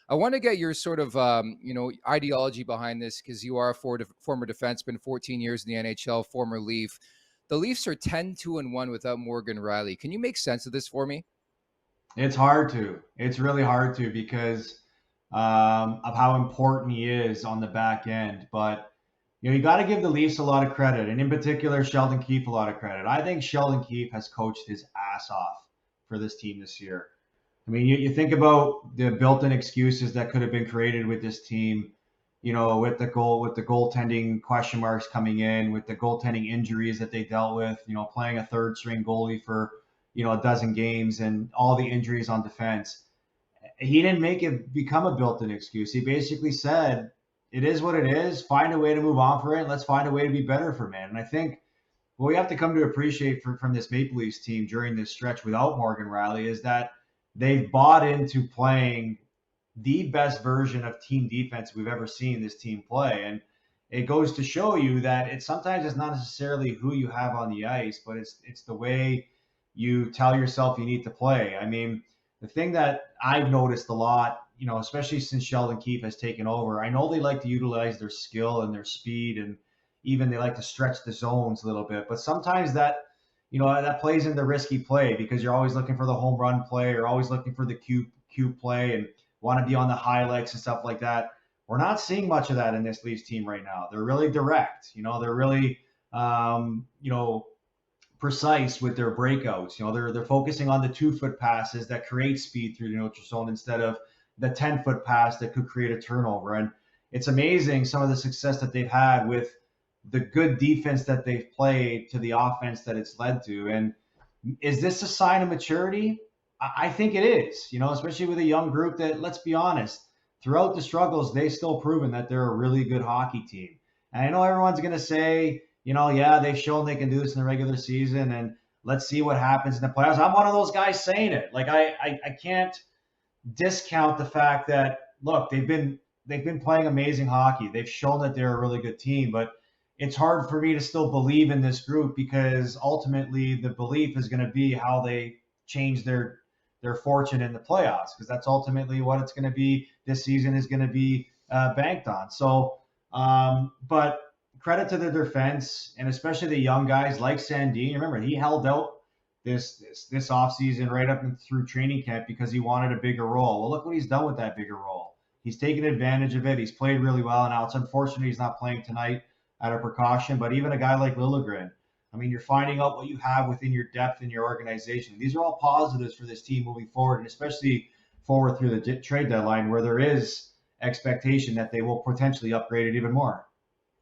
I want to get your sort of, ideology behind this because you are a former defenseman, 14 years in the NHL, former Leaf. The Leafs are 10-2-1 without Morgan Rielly. Can you make sense of this for me? It's hard to. It's really hard to because of how important he is on the back end. But you got to give the Leafs a lot of credit, and in particular Sheldon Keefe a lot of credit. I think Sheldon Keefe has coached his ass off for this team this year. I mean, you think about the built-in excuses that could have been created with this team. With the goaltending question marks coming in, with the goaltending injuries that they dealt with. Playing a third-string goalie for a dozen games and all the injuries on defense. He didn't make it become a built-in excuse. He basically said, "It is what it is. Find a way to move on for it. Let's find a way to be better for man." And I think what we have to come to appreciate from this Maple Leafs team during this stretch without Morgan Rielly is that they've bought into playing the best version of team defense we've ever seen this team play. And it goes to show you that sometimes it's not necessarily who you have on the ice, but it's the way you tell yourself you need to play. I mean, the thing that I've noticed a lot, especially since Sheldon Keefe has taken over, I know they like to utilize their skill and their speed, and even they like to stretch the zones a little bit. But sometimes that plays into risky play because you're always looking for the home run play, or always looking for the cube play, and want to be on the highlights and stuff like that. We're not seeing much of that in this Leafs team right now. They're really direct. They're really precise with their breakouts. They're focusing on the 2-foot passes that create speed through the neutral zone instead of the 10-foot pass that could create a turnover. And it's amazing some of the success that they've had with the good defense that they've played to the offense that it's led to. And is this a sign of maturity? I think it is, especially with a young group that, let's be honest, throughout the struggles, they've still proven that they're a really good hockey team. And I know everyone's going to say, yeah, they've shown they can do this in the regular season, and let's see what happens in the playoffs. I'm one of those guys saying it. Like I can't discount the fact that, look, they've been playing amazing hockey. They've shown that they're a really good team, but it's hard for me to still believe in this group because ultimately the belief is going to be how they change their fortune in the playoffs, because that's ultimately what it's going to be. This season is going to be banked on. So, but credit to the defense, and especially the young guys like Sandin. Remember, he held out this offseason right up and through training camp because he wanted a bigger role. Well, look what he's done with that bigger role. He's taken advantage of it. He's played really well. And now it's unfortunate he's not playing tonight out of precaution. But even a guy like Liljegren, I mean, you're finding out what you have within your depth in your organization. These are all positives for this team moving forward, and especially forward through the trade deadline where there is expectation that they will potentially upgrade it even more.